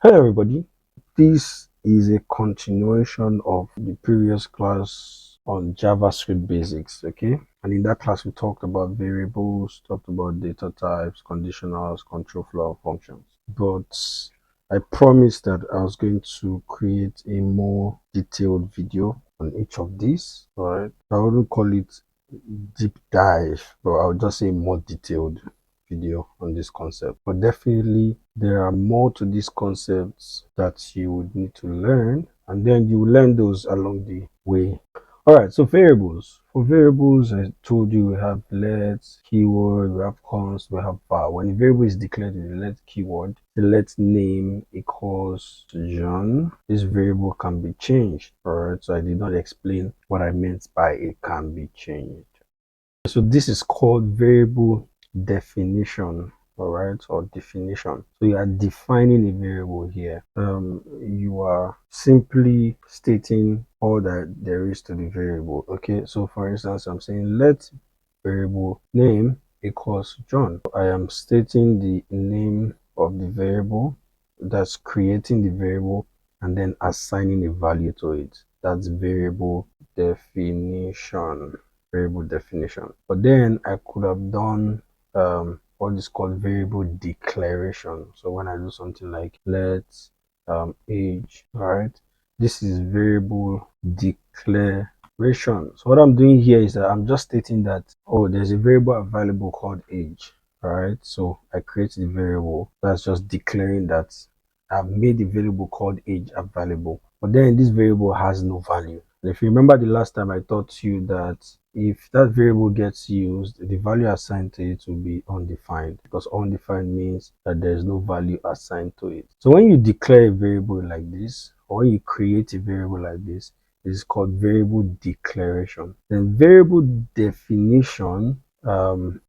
Hello everybody, this is a continuation of the previous class on JavaScript basics, okay? And in that class we talked about variables, talked about data types, conditionals, control flow functions. But I promised that I was going to create a more detailed video on each of these, alright? I wouldn't call it deep dive, but I'll just say more detailed video on this concept. But definitely there are more to these concepts that you would need to learn, and then you will learn those along the way. All right, so variables. For variables, I told you we have let, keyword, we have const, we have var. When a variable is declared in the let keyword, the let name equals John. This variable can be changed. All right, so I did not explain what I meant by it can be changed. So this is called variable definition, all right, or definition. So you are defining a variable here. You are simply stating all that there is to the variable. Okay, so for instance, I'm saying let variable name equals John. I am stating the name of the variable, that's creating the variable, and then assigning a value to it. That's variable definition. Variable definition. But then I could have done what is called variable declaration. So when I do something like let age, right, this is variable declaration. So what I'm doing here is that I'm just stating that, oh, there's a variable available called age. All right, so I create the variable. That's just declaring that I've made the variable called age available. But then this variable has no value. And if you remember the last time I taught you that if that variable gets used, the value assigned to it will be undefined, because undefined means that there is no value assigned to it. So when you declare a variable like this, or when you create a variable like this, it is called variable declaration. Then variable definition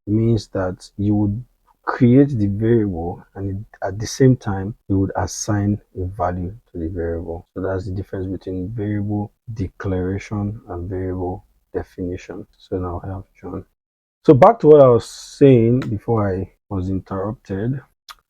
means that you would create the variable, and at the same time you would assign a value to the variable. So that's the difference between variable declaration and variable definition. So now I have John. So back to what I was saying before I was interrupted.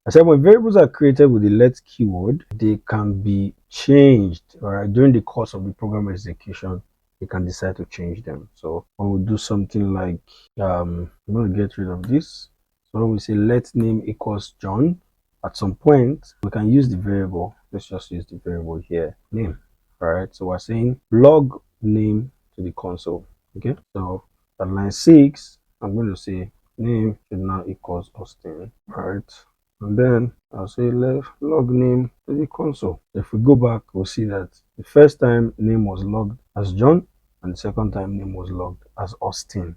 I said when variables are created with the let keyword, they can be changed, all right, during the course of the program execution. You can decide to change them. So when we do something like I'm going to get rid of this. So when we say let name equals John, at some point we can use the variable. Let's just use the variable here, name. All right, so we're saying log name to the console. Okay, so at line 6 I'm going to say name should now equals Austin. All right, and then I'll say log name to the console. If we go back, we'll see that the first time name was logged as John, and the second time name was logged as Austin.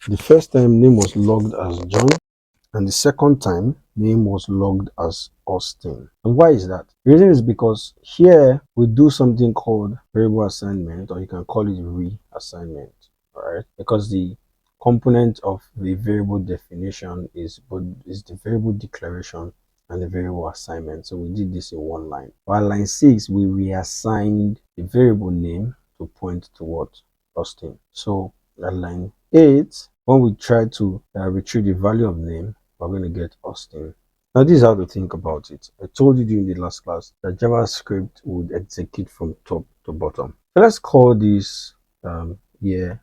The first time name was logged as John, and the second time name was logged as Austin. And why is that? The reason is because here we do something called variable assignment, or you can call it reassignment, all right? Because the component of the variable definition is the variable declaration and the variable assignment. So we did this in one line. While line 6, we reassigned the variable name to point to what? Austin. So at line 8, when we try to retrieve the value of name, we're going to get Austin. Now this is how to think about it. I told you during the last class that JavaScript would execute from top to bottom. So let's call this year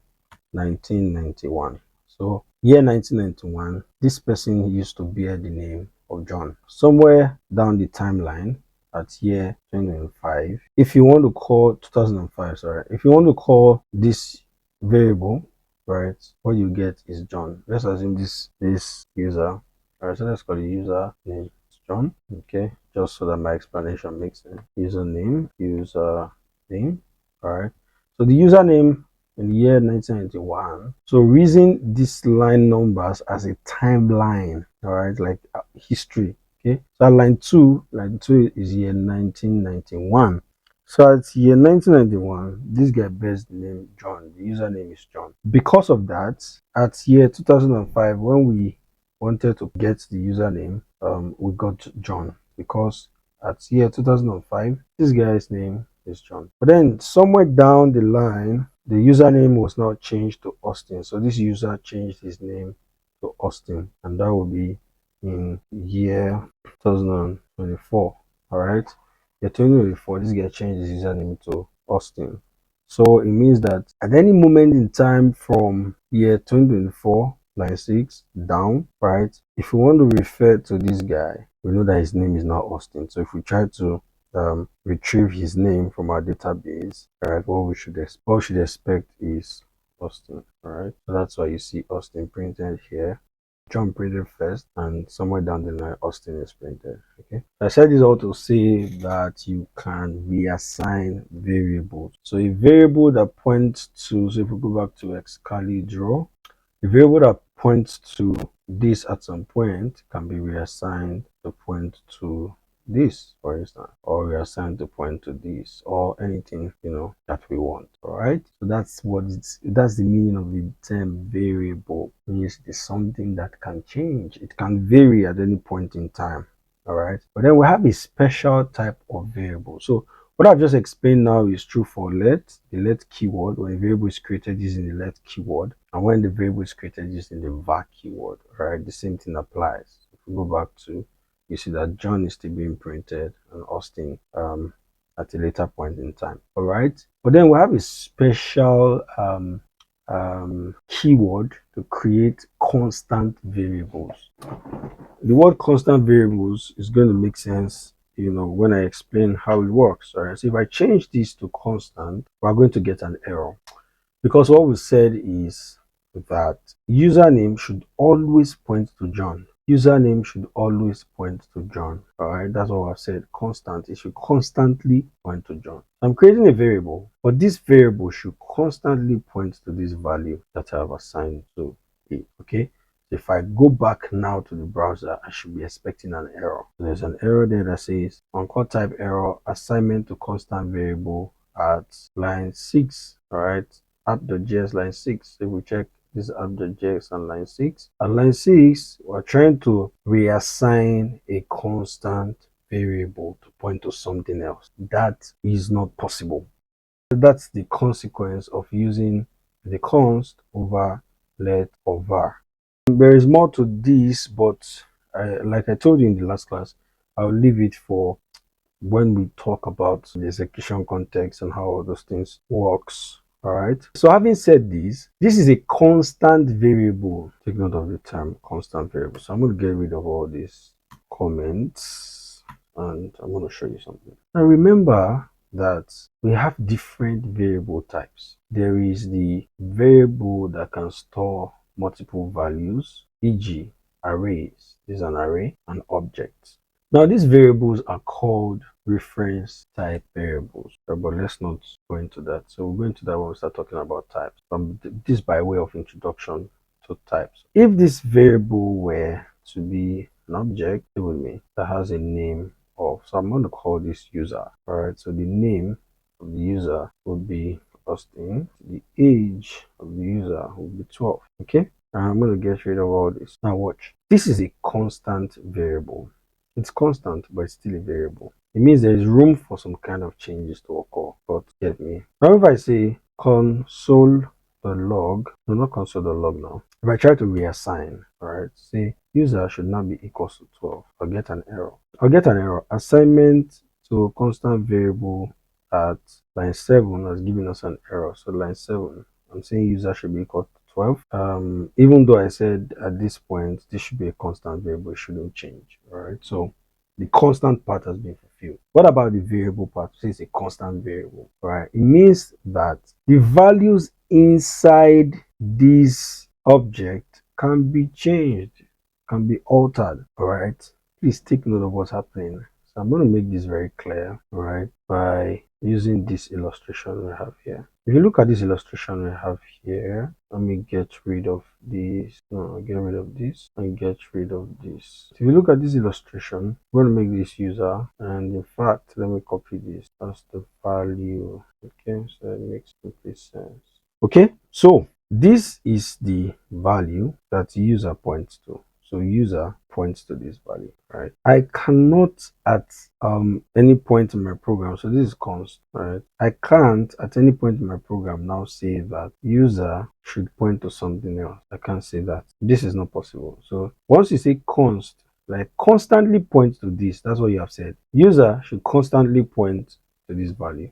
1991. So year 1991, this person used to bear the name of John. Somewhere down the timeline at year 2005, if you want to call 2005, sorry, if you want to call this variable, right, what you get is John. Let's assume this user. All right, so let's call the user name John. Okay, just so that my explanation makes sense. Username, user name. All right, so the username in the year 1991. So reason these line numbers as a timeline, all right, like history. Okay, so line 2 is year 1991. So at year 1991, this guy bears the name John. The username is John. Because of that, at year 2005, when we wanted to get the username, we got John, because at year 2005, this guy's name is John. But then somewhere down the line, the username was not changed to Austin. So this user changed his name to Austin, and that will be in year 2024. all right. Year 2024, this guy changed his username to Austin. So it means that at any moment in time from year 2024, line 6 down, right? If we want to refer to this guy, we know that his name is not Austin. So if we try to retrieve his name from our database, right, what we should expect is Austin, all right? So that's why you see Austin printed here. John printed first, and somewhere down the line, Austin is printed. Okay. I said this all to say that you can reassign variables. So a variable that points to, so if we go back to Xcali draw, a variable that points to this at some point can be reassigned to point to this, for instance, or reassigned to point to this, or anything that we want. All right. So that's the meaning of the term variable. It means it's something that can change. It can vary at any point in time. All right. But then we have a special type of variable. So what I've just explained now is true for let, the let keyword. When a variable is created using the let keyword, and when the variable is created using the var keyword, right, the same thing applies. If we go back to, you see that John is still being printed and Austin at a later point in time. All right, but then we have a special keyword to create constant variables. The word constant variables is going to make sense when I explain how it works. All right, so if I change this to constant, we're going to get an error, because what we said is that username should always point to John. Username should always point to John. All right, that's what I've said. Constant, it should constantly point to John. I'm creating a variable, but this variable should constantly point to this value that I have assigned to it. Okay. If I go back now to the browser, I should be expecting an error. There's an error there that says uncaught type error, assignment to constant variable at line 6. All right, app.js line 6. If we check this app.js on line 6, at line 6, we're trying to reassign a constant variable to point to something else. That is not possible. That's the consequence of using the const over let or var. There is more to this, but like I told you in the last class, I'll leave it for when we talk about the execution context and how all those things works. All right. So having said this is a constant variable. Take note of the term constant variable. So I'm going to get rid of all these comments and I'm going to show you something. Now remember that we have different variable types. There is the variable that can store multiple values, e.g. arrays. This is an array, and objects. Now these variables are called reference type variables, but let's not go into that. So we'll go into that when we start talking about types. This by way of introduction to types. If this variable were to be an object, stay with me, that has a name of, so I'm going to call this user. All right, so the name of the user would be Austin. The age of the user would be 12. Okay, and I'm going to get rid of all this. Now watch. This is a constant variable. It's constant, but it's still a variable. It means there is room for some kind of changes to occur. But get me. Now if I say console the log, no, not console the log now. If I try to reassign, all right, say user should not be equals to 12, I'll get an error. Assignment to a constant variable at line 7 has given us an error. So line 7, I'm saying user should be equal to 12. Even though I said at this point this should be a constant variable, it shouldn't change. All right, so the constant part has been fulfilled. What about the variable part? So it's a constant variable. All right, it means that the values inside this object can be changed, can be altered. All right, please take note of what's happening. So I'm going to make this very clear, all right, by using this illustration we have here. If you look at this illustration we have here, let me get rid of this. No, get rid of this and get rid of this. If you look at this illustration, we're going to make this user, and in fact, let me copy this. That's the value. Okay, so it makes complete sense. Okay, so this is the value that the user points to. So user points to this value, right? I cannot at any point in my program, so this is const, right? I can't at any point in my program now say that user should point to something else. I can't say that. This is not possible. So once you say const, like constantly point to this. That's what you have said. User should constantly point to this value.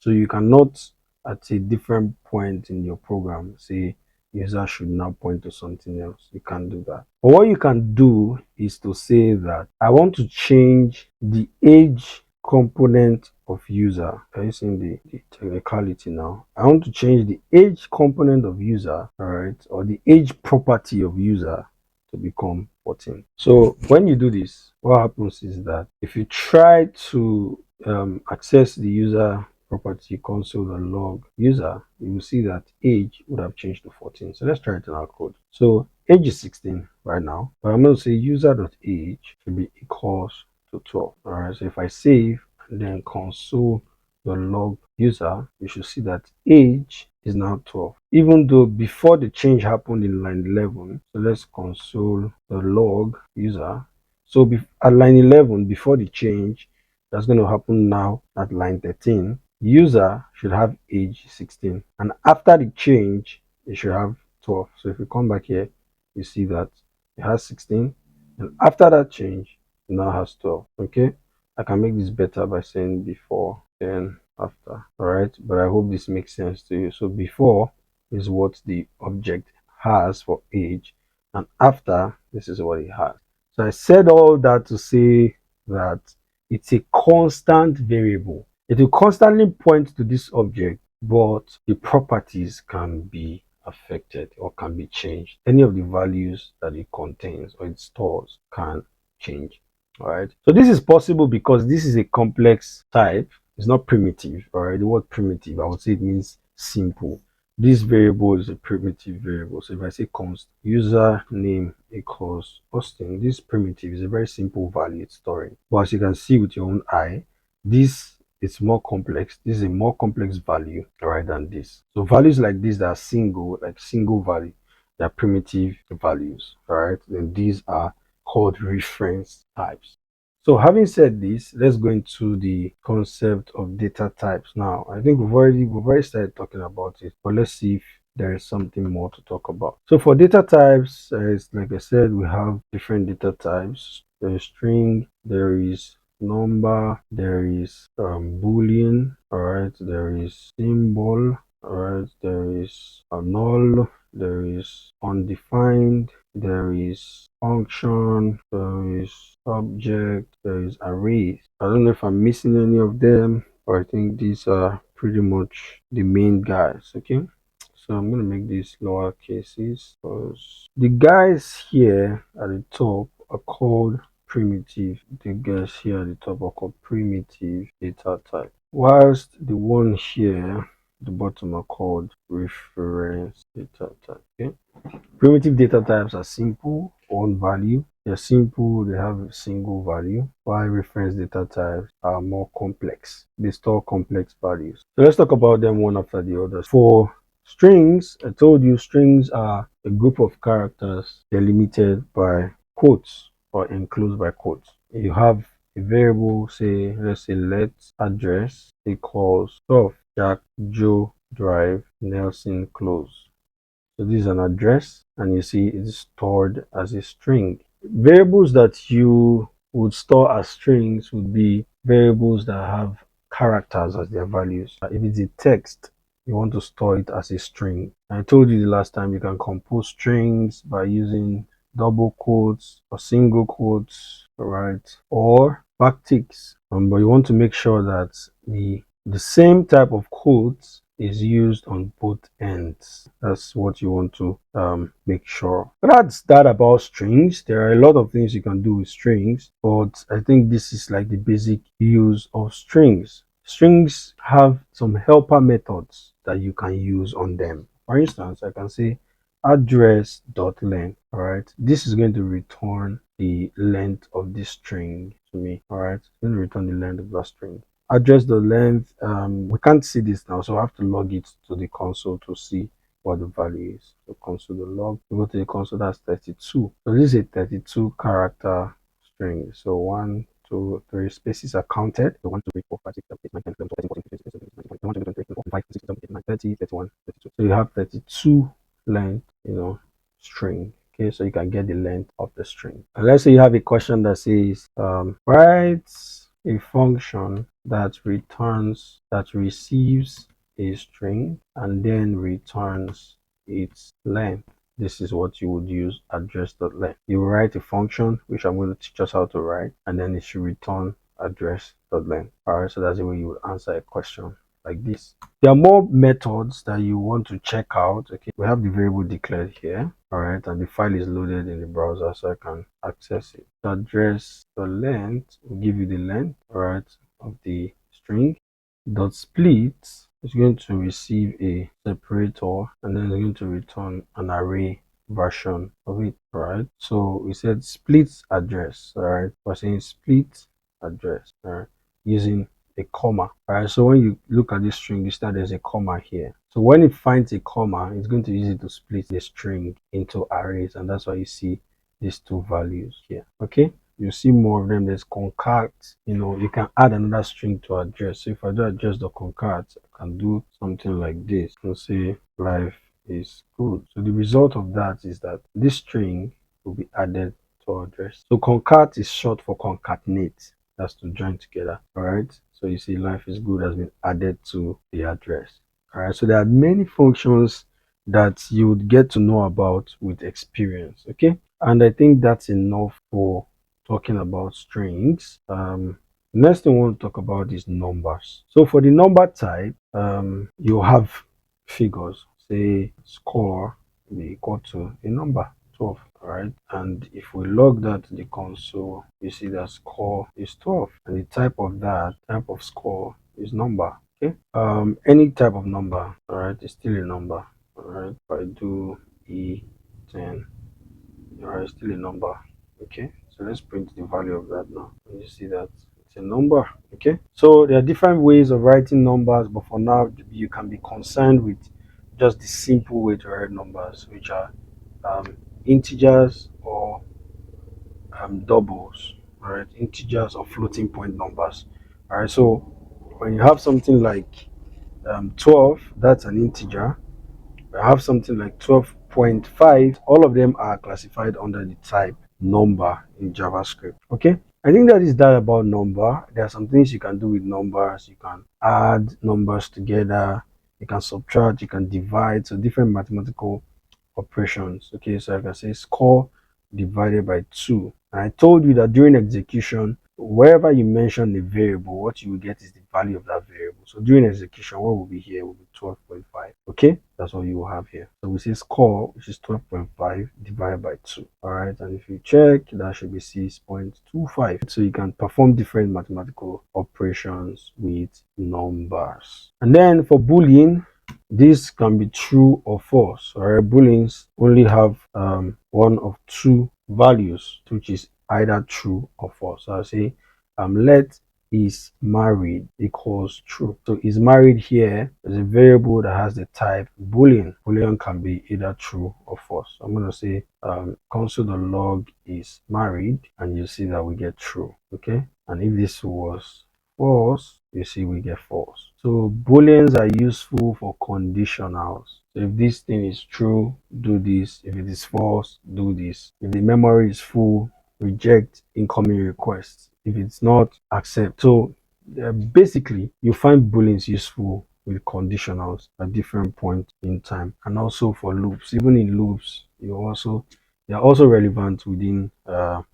So you cannot at a different point in your program say user should now point to something else. You can't do that. But what you can do is to say that I want to change the age component of user. Are you seeing the technicality now? I want to change the age component of user, all right, or the age property of user to become 14. So when you do this, what happens is that if you try to access the user property console and log user, you will see that age would have changed to 14. So let's try it in our code. So age is 16 right now, but I'm going to say user.age should be equals to 12. All right. So if I save and then console the log user, you should see that age is now 12, even though before the change happened in line 11. So let's console the log user. So at line 11, before the change, that's going to happen now at line 13. User should have age 16, and after the change, it should have 12. So if you come back here, you see that it has 16, and after that change, it now has 12. Okay, I can make this better by saying before, then after. All right, but I hope this makes sense to you. So before is what the object has for age, and after, this is what it has. So I said all that to say that it's a constant variable. It will constantly point to this object, but the properties can be affected or can be changed. Any of the values that it contains or it stores can change. All right. So this is possible because this is a complex type. It's not primitive. All right. The word primitive, I would say it means simple. This variable is a primitive variable. So if I say const username equals Austin, this primitive is a very simple value it's storing. But as you can see with your own eye, this is more complex. This is a more complex value, all right, than this. So values like this that are single, like single value, they are primitive values, all right. Then these are called reference types. So having said this, let's go into the concept of data types now. I think we've already started talking about it, but let's see if there is something more to talk about. So for data types, it's like I said, we have different data types. There is string, there is number, there is boolean, all right, there is symbol, all right, there is a null, there is undefined, there is function, there is object, there is arrays. I don't know if I'm missing any of them, but I think these are pretty much the main guys. Okay, so I'm going to make these lower cases because the guys here at the top are called primitive. The guys here at the top are called primitive data type, whilst the one here at the bottom are called reference data type. Okay, primitive data types are simple, one value. They're simple, they have a single value, while reference data types are more complex. They store complex values. So let's talk about them one after the other. For strings, I told you strings are a group of characters delimited by quotes or enclosed by quotes. You have a variable, say, let's say let address equals stuff Jack Joe Drive Nelson close. So this is an address, and you see it's stored as a string. Variables that you would store as strings would be variables that have characters as their values. If it's a text, you want to store it as a string. I told you the last time you can compose strings by using double quotes or single quotes, right? Or backticks. But you want to make sure that the same type of quotes is used on both ends. That's what you want to make sure. But that's that about strings. There are a lot of things you can do with strings, but I think this is like the basic use of strings. Strings have some helper methods that you can use on them. For instance, I can say address.length. All right, this is going to return the length of this string to me. All right, it's going to return the length of that string. Address the length, we can't see this now, so I have to log it to the console to see what the value is. So console the log, we go to the console, that's 32. So this is a 32 character string. So 1, 2, 3 spaces are counted. So 1, 2, 3, 4, 5, 6, 7, 8, 9, 10, 11, 12, 13, 14, 15, 16, 17, 18, 19, 20, 21, 22, 23, 24, 25, 26, 27, 28, 29, 30, 31, 32. So you have 32 length, string. Okay, so you can get the length of the string. And let's say you have a question that says write a function that receives a string and then returns its length. This is what you would use address.length. You write a function, which I'm going to teach us how to write, and then it should return address.length. All right, so that's the way you would answer a question like this. There are more methods that you want to check out. Okay, we have the variable declared here. All right, and the file is loaded in the browser, so I can access it. The address the length will give you the length, all right, of the string. Dot split is going to receive a separator, and then it's going to return an array version of it. All right, so we said split address. All right, we're saying split address, all right, using a comma. All right, so when you look at this string, you see that there's a comma here. So when it finds a comma, it's going to use it to split the string into arrays, and that's why you see these two values here. Okay, you see more of them. There's concat. You can add another string to address. So if I do address the concat, I can do something like this. Let's say life is good. So the result of that is that this string will be added to address. So concat is short for concatenate. That's to join together. All right, so you see life is good has been added to the address. All right, so there are many functions that you would get to know about with experience. Okay, and I think that's enough for talking about strings. Next thing we want to talk about is numbers. So for the number type, you have figures. Say score will be equal to a number 12. All right, and if we log that to the console, you see that score is 12, and the type of score is number. Okay, any type of number, all right, is still a number. All right, if I do E10, all right, still a number. Okay, so let's print the value of that now, and you see that it's a number. Okay, so there are different ways of writing numbers, but for now you can be concerned with just the simple way to write numbers, which are integers or doubles. All right, integers or floating point numbers. All right, so when you have something like 12, that's an integer. I have something like 12.5. All of them are classified under the type number in JavaScript. Okay, I think that is that about number. There are some things you can do with numbers. You can add numbers together, you can subtract, you can divide, so different mathematical operations. Okay, so I can say score divided by 2. And I told you that during execution, wherever you mention a variable, what you will get is the value of that variable. So during execution, what will be here will be 12.5. Okay, that's what you will have here. So we say score, which is 12.5 divided by 2. All right, and if you check, that should be 6.25. So you can perform different mathematical operations with numbers. And then for Boolean, this can be true or false. All right, booleans only have one of two values, which is either true or false. So I'll say let is married equals true. So is married here is a variable that has the type boolean. Boolean can be either true or false. So I'm going to say console.log is married, and you see that we get true. Okay, and if this was false, you see we get false. So booleans are useful for conditionals. So if this thing is true, do this. If it is false, do this. If the memory is full, reject incoming requests. If it's not, accept. So basically, you find booleans useful with conditionals at different points in time, and also for loops. Even in loops, they are also relevant within the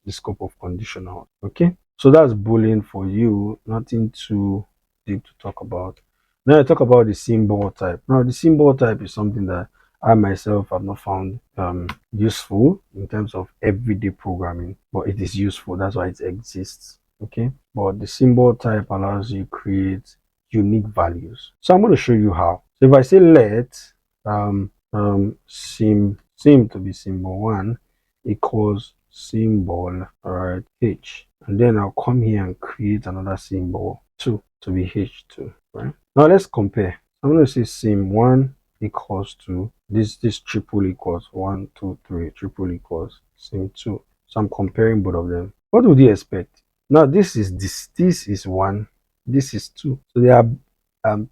scope of conditional. Okay, so that's boolean for you. Nothing too deep to talk about. Now I talk about the symbol type. Now the symbol type is something that I myself have not found useful in terms of everyday programming, but it is useful. That's why it exists. Okay, but the symbol type allows you to create unique values. So I'm going to show you how. So if I say let sim to be symbol 1 equals symbol, all right, h, and then I'll come here and create another symbol 2 to be h2, right? Now let's compare. I'm going to say sim1 equals to this triple equals 1 2 3, triple equals sim2. So I'm comparing both of them. What would you expect? Now this is 1, this is 2, so they are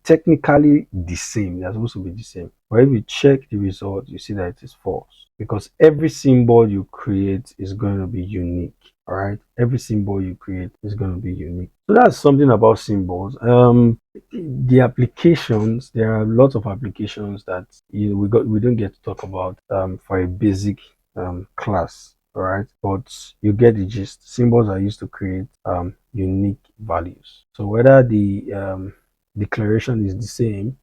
technically the same. They're supposed to be the same. But if you check the result, you see that it is false because every symbol you create is going to be unique. All right, every symbol you create is going to be unique. So that's something about symbols. The applications, there are lots of applications that we don't get to talk about for a basic class. All right, but you get the gist. Symbols are used to create unique values. So whether the declaration is the same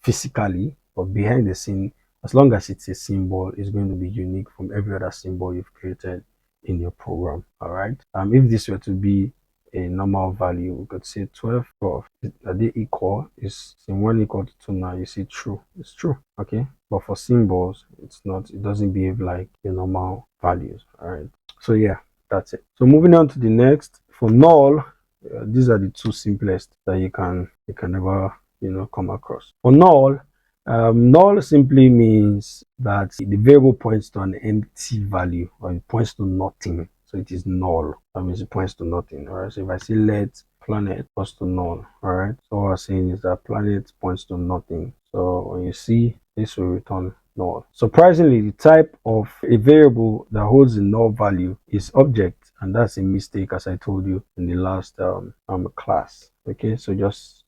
physically, but behind the scene, as long as it's a symbol, it's going to be unique from every other symbol you've created in your program. All right. If this were to be a normal value, we could say 12, 12. Are they equal? Is in 1 equal to 2 now? You see true. It's true. Okay. But for symbols, it's not, it doesn't behave like the normal values. All right. So yeah, that's it. So moving on to the next. For null, these are the two simplest that you can ever come across. For null, null simply means that the variable points to an empty value or it points to nothing. So it is null. That means it points to nothing. All right. So if I say let planet points to null, all right. So what I'm saying is that planet points to nothing. So when you see this will return null. Surprisingly, the type of a variable that holds a null value is object, and that's a mistake, as I told you in the last class. Okay, so just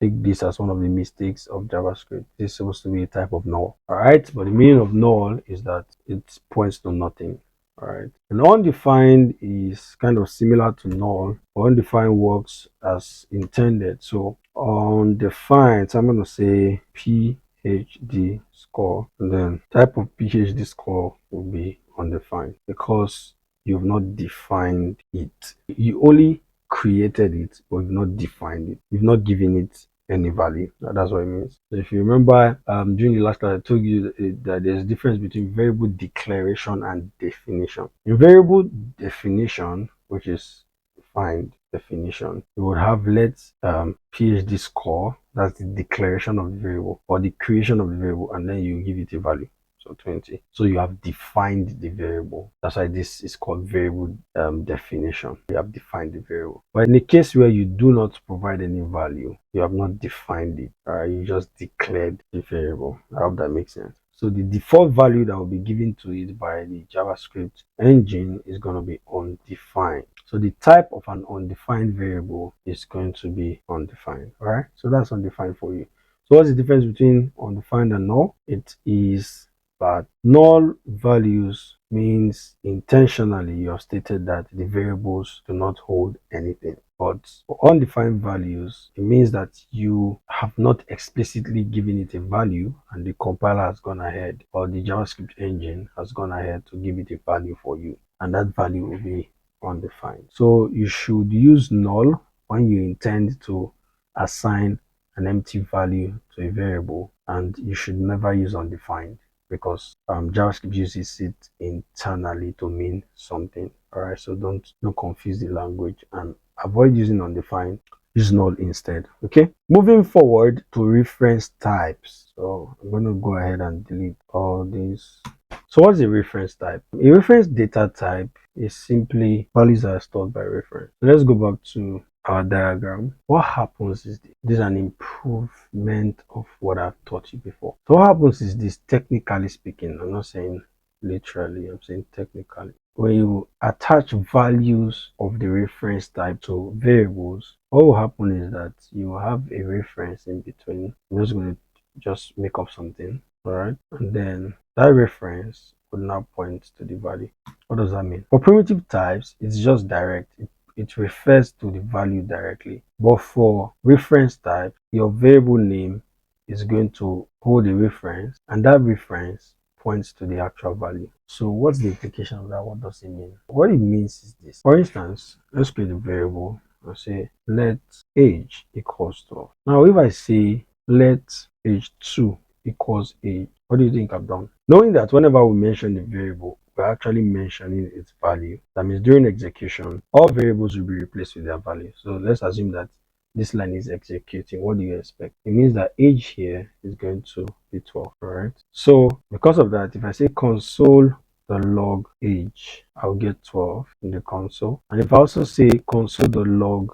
take this as one of the mistakes of JavaScript. This is supposed to be a type of null. All right, but the meaning of null is that it points to nothing. All right, and undefined is kind of similar to null. Undefined works as intended. So undefined, so I'm going to say PhD score, and then type of PhD score will be undefined because you've not defined it. You only created it, but you've not defined it. You've not given it any value. That's what it means. So if you remember, during the last class, I told you that there's a difference between variable declaration and definition. In variable definition, which is defined definition, you would have let PhD score, that's the declaration of the variable or the creation of the variable, and then you give it a value. So 20. So you have defined the variable. That's why this is called variable definition. You have defined the variable. But in the case where you do not provide any value, you have not defined it. You just declared the variable. I hope that makes sense. So the default value that will be given to it by the JavaScript engine is going to be undefined. So the type of an undefined variable is going to be undefined. All right. So that's undefined for you. So what's the difference between undefined and null? It is but null values means intentionally you have stated that the variables do not hold anything. But for undefined values, it means that you have not explicitly given it a value and the compiler has gone ahead, or the JavaScript engine has gone ahead to give it a value for you, and that value will be undefined. So you should use null when you intend to assign an empty value to a variable, and you should never use undefined, because JavaScript uses it internally to mean something. All right, so don't confuse the language and avoid using undefined. Use null instead. Okay, moving forward to reference types. So I'm going to go ahead and delete all these. So what's a reference type? A reference data type is simply values that are stored by reference. So let's go back to our diagram. What happens is this is an improvement of what I've taught you before. So what happens is this, technically speaking, I'm not saying literally, I'm saying technically. When you attach values of the reference type to variables, what will happen is that you have a reference in between. I'm just going to just make up something, all right? And then that reference would now point to the value. What does that mean? For primitive types, it's just direct. It refers to the value directly. But for reference type, your variable name is going to hold a reference, and that reference points to the actual value. So what's the implication of that? What does it mean? What it means is this. For instance, let's create a variable and say let age equals 12. Now if I say let age 2 equals age, what do you think I've done? Knowing that whenever we mention the variable, we're actually mentioning its value. That means during execution, all variables will be replaced with their value. So let's assume that this line is executing. What do you expect? It means that age here is going to be 12, right? So because of that, if I say console the log age, I'll get 12 in the console. And if I also say console the log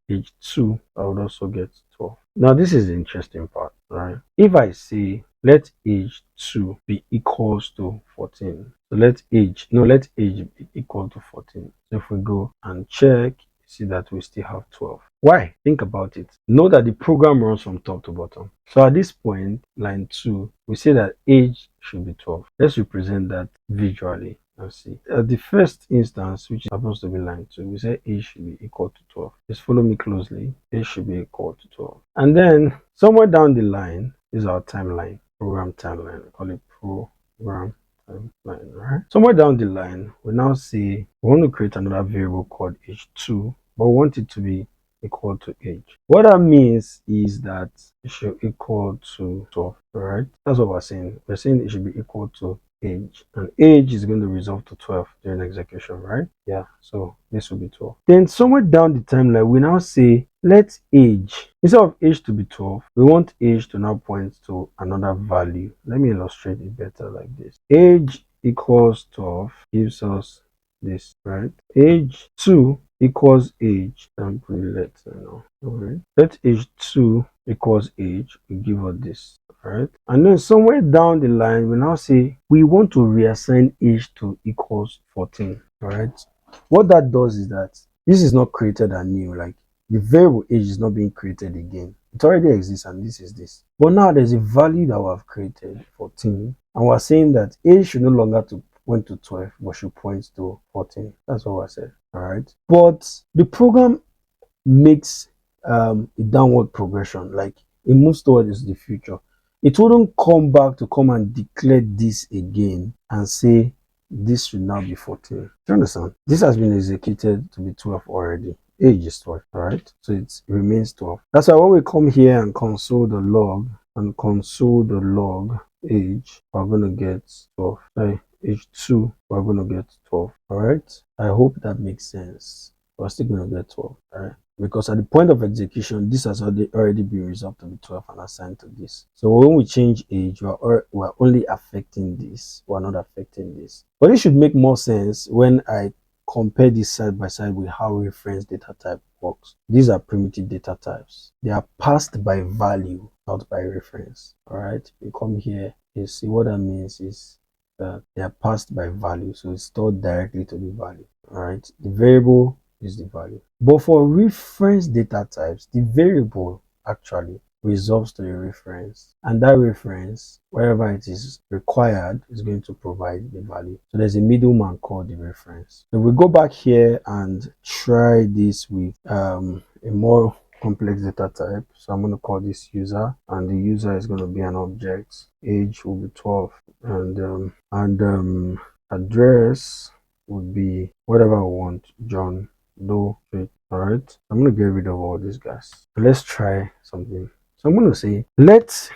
age 2, I would also get 12. Now this is the interesting part, right? If I say let age 2 be equals to 14, so let age be equal to 14. So if we go and check, see that we still have 12. Why? Think about it. Know that the program runs from top to bottom. So at this point, line 2, we say that age should be 12. Let's represent that visually. Let's see. At the first instance, which happens to be line 2, we say age should be equal to 12. Just follow me closely. Age should be equal to 12. And then somewhere down the line is our timeline, program timeline. We call it program timeline, right? Somewhere down the line, we now say we want to create another variable called age2, but we want it to be equal to age. What that means is that it should equal to 12, right? That's what we're saying. We're saying it should be equal to age, and age is going to resolve to 12 during execution, right? Yeah, so this will be 12. Then somewhere down the timeline, we now say let age, instead of age to be 12, we want age to now point to another value. Let me illustrate it better like this. Age equals 12 gives us this, right? Age 2 equals age, and let know. Okay. Let age 2 equals age, we give us this. Right, and then somewhere down the line we now say we want to reassign age to equals 14. All right, what that does is that this is not created anew, like the variable age is not being created again. It already exists, and this is this, but now there's a value that we have created, 14, and we're saying that age should no longer to point to 12 but should point to 14. That's what I said. All right, but the program makes a downward progression, like it moves towards the future. It wouldn't come back to come and declare this again and say this should now be 14. Do you understand? This has been executed to be 12 already. Age is 12, right? So it remains 12. That's why when we come here and console the log age, we're going to get 12. Sorry, age 2, we're going to get 12. All right? I hope that makes sense. We're still going to get 12. All right? Because at the point of execution, this has already been resolved to be 12 and assigned to this. So when we change age, we're only affecting this. We're not affecting this. But it should make more sense when I compare this side by side with how reference data type works. These are primitive data types. They are passed by value, not by reference. All right. You come here, you see what that means is that they are passed by value. So it's stored directly to the value. All right. The variable is the value. But for reference data types, the variable actually resolves to a reference, and that reference, wherever it is required, is going to provide the value. So there's a middleman called the reference. So we go back here and try this with a more complex data type. So I'm going to call this user, and the user is going to be an object. Age will be 12, and address would be whatever I want, John Doe Street. All right, I'm going to get rid of all these guys. Let's try something. So I'm going to say let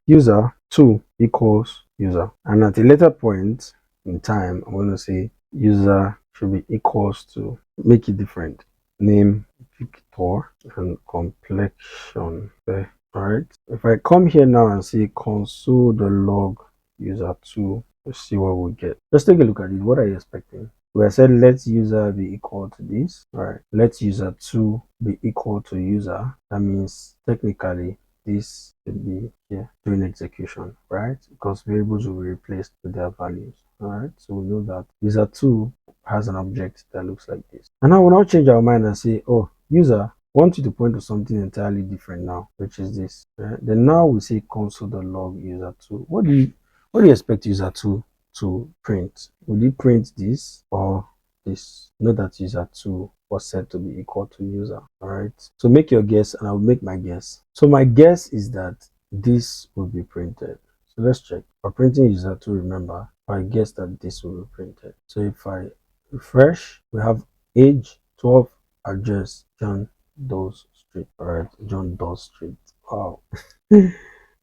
user 2 equals user, and at a later point in time I'm going to say user should be equals to, make it different, name Victor and complexion. Okay. All right, if I come here now and say console the log user 2, let's see what we get. Just take a look at it. What are you expecting? We said let user be equal to this. All right, let user 2 be equal to user. That means technically this should be here during execution, right? Because variables will be replaced with their values. All right, so we know that user 2 has an object that looks like this. And now we'll now change our mind and say, oh, user want you to point to something entirely different now, which is this. Right? Then now we say console.log user2. What do you expect user 2 to print? Will you print this or this? Note that user 2 was set to be equal to user. All right, so make your guess and I'll make my guess. So my guess is that this will be printed. So let's check. For printing user 2, remember, I guess that this will be printed. So if I refresh, we have age 12, address John Doe Street. All right, John Doe Street. Wow.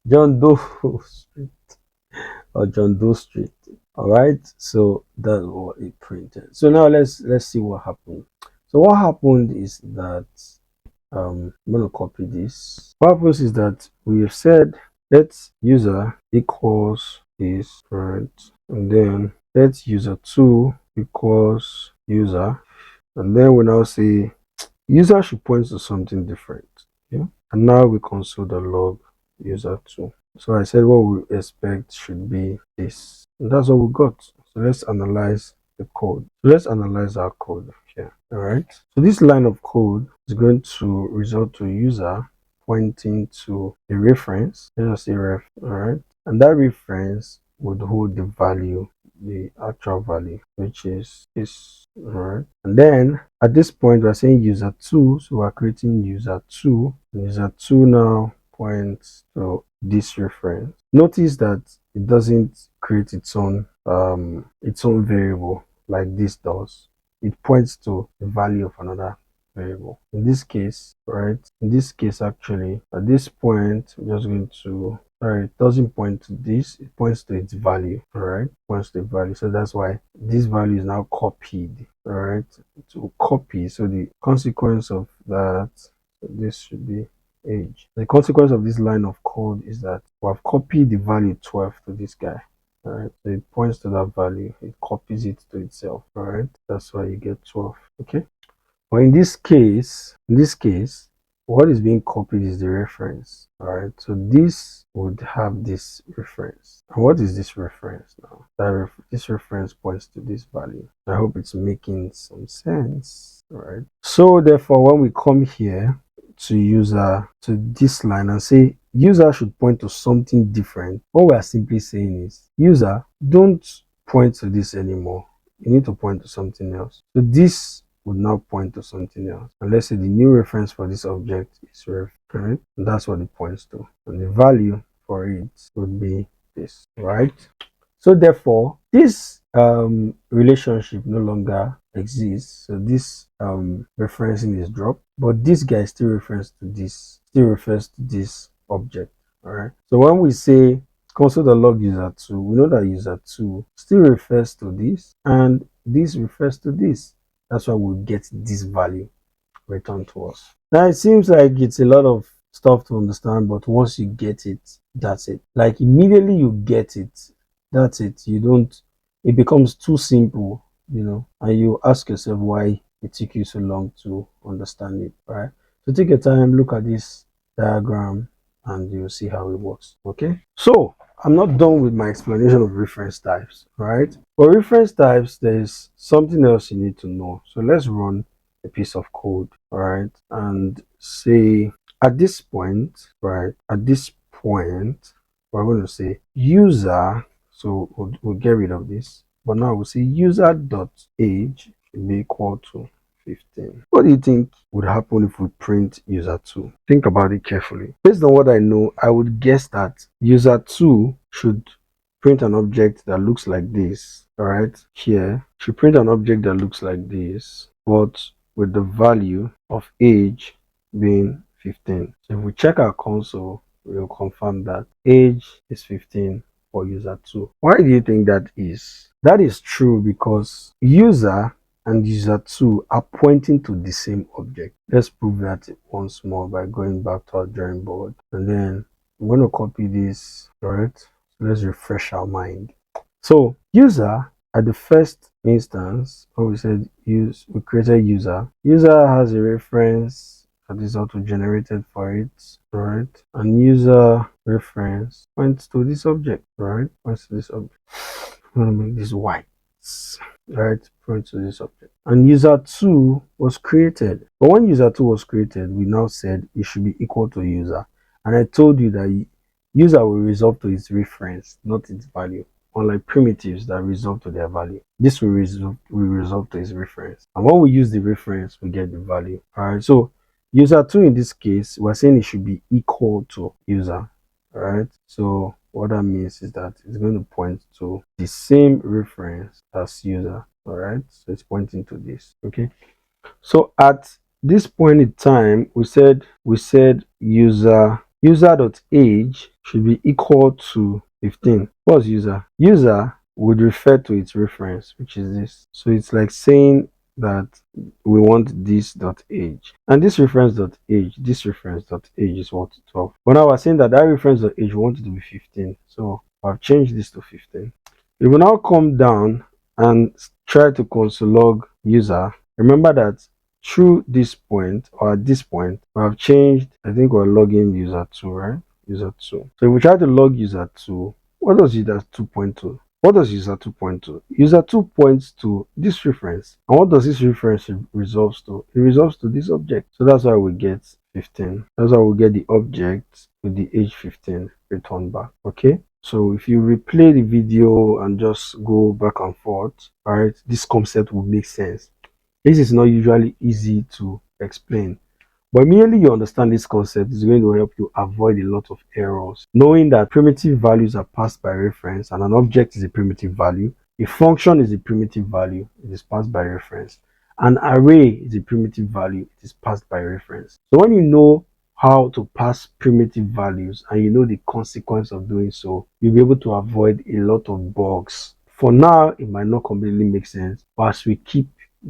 John Doe Street or John Doe Street. All right, so that's what it printed. So now let's see what happened. So what happened is that I'm going to copy this. What happens is that we have said let user equals this, right? And then let user 2 equals user, and then we now say user should point to something different. Yeah. And now we console the log user2. So I said what we expect should be this. And that's what we got. So let's analyze the code. So let's analyze our code here. All right. So this line of code is going to result to user pointing to a reference. Let's say ref. All right. And that reference would hold the value, the actual value, which is this. All right. And then at this point, we're saying user2. So we're creating user2. User2 now points to this reference. Notice that it doesn't create its own variable like this does. It points to the value of another variable. In this case, right? In this case, actually, at this point, we're just going to it doesn't point to this, it points to its value. All right, points to the value. So that's why this value is now copied. All right, to copy. So the consequence of that, so this should be age. The consequence of this line of code is that we have copied the value 12 to this guy. All right, so it points to that value, it copies it to itself. All right, that's why you get 12. Okay, but in this case, what is being copied is the reference. All right, so this would have this reference. And what is this reference now? This reference points to this value. I hope it's making some sense. All right, so therefore when we come here to user, to this line, and say user should point to something different, what we are simply saying is user, don't point to this anymore, you need to point to something else. So this would now point to something else. And let's say the new reference for this object is ref, right? And that's what it points to. And the value for it would be this, right? So therefore, this relationship no longer exists. So this referencing is dropped, but this guy still refers to this object. All right. So when we say console the log user2, we know that user2 still refers to this, and this refers to this. That's why we'll get this value returned to us. Now it seems like it's a lot of stuff to understand, but once you get it, that's it. Like immediately you get it, that's it. You don't, it becomes too simple, you know, and you ask yourself why it took you so long to understand it, right? So take your time, look at this diagram, and you'll see how it works. Okay, so I'm not done with my explanation of reference types, right? For reference types, there's something else you need to know. So let's run a piece of code, all right, and say at this point, right, at this point, we're going to say user. So we'll get rid of this, but now we'll say user dot age should be equal to 15. What do you think would happen if we print user2? Think about it carefully. Based on what I know, I would guess that user2 should print an object that looks like this. All right, here should print an object that looks like this, but with the value of age being 15. So if we check our console, we'll confirm that age is 15 for user2. Why do you think that is? That is true because user and user2 are pointing to the same object. Let's prove that once more by going back to our drawing board. And then I'm going to copy this, right? So let's refresh our mind. So user, at the first instance, we said we created user. User has a reference that is auto generated for it, right? And user reference points to this object, right? Points to this object. I'm gonna make this white, right? Points to this object. And user2 was created. But when user2 was created, we now said it should be equal to user. And I told you that user will resolve to its reference, not its value. Unlike primitives that resolve to their value, this will resolve to its reference. And when we use the reference, we get the value. All right. So user2 in this case, we're saying it should be equal to user. All right. So what that means is that it's going to point to the same reference as user. All right. So it's pointing to this. Okay. So at this point in time, we said user.age should be equal to 15. What's user? User would refer to its reference, which is this. So it's like saying that we want this dot age, and this reference dot age is what, 12. But now we're saying that reference dot age we want it to be 15. So I've changed this to 15. It will now come down and try to console log user. Remember that through this point, or at this point, we have changed, I think we're logging user 2, right? User 2. So if we try to log user 2, what does user 2 point to? What does user 2 point to? User 2 points to this reference. And what does this reference resolves to? It resolves to this object. So that's why we get 15. That's why we get the object with the age 15 returned back. Okay? So if you replay the video and just go back and forth, all right, this concept will make sense. This is not usually easy to explain, but merely you understand this concept is going to help you avoid a lot of errors. Knowing that primitive values are passed by reference and an object is a primitive value, a function is a primitive value, it is passed by reference. An array is a primitive value, it is passed by reference. So when you know how to pass primitive values and you know the consequence of doing so, you'll be able to avoid a lot of bugs. For now, it might not completely make sense, but as we keep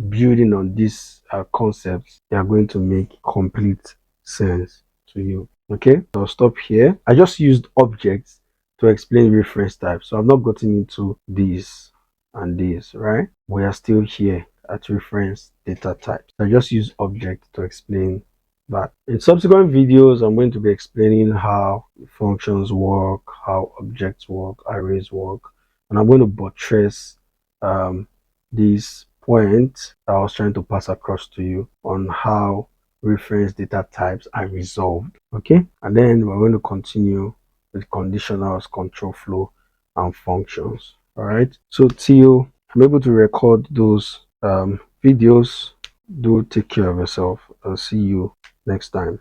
building on these concepts, they are going to make complete sense to you. Okay, so I'll stop here. I just used objects to explain reference types, so I've not gotten into these and these, right? We are still here at reference data types. I just use objects to explain that. In subsequent videos, I'm going to be explaining how functions work, how objects work, arrays work, and I'm going to buttress these point I was trying to pass across to you on how reference data types are resolved. Okay, and then we're going to continue with conditionals, control flow, and functions. All right, so till I'm able to record those videos, do take care of yourself. I'll see you next time.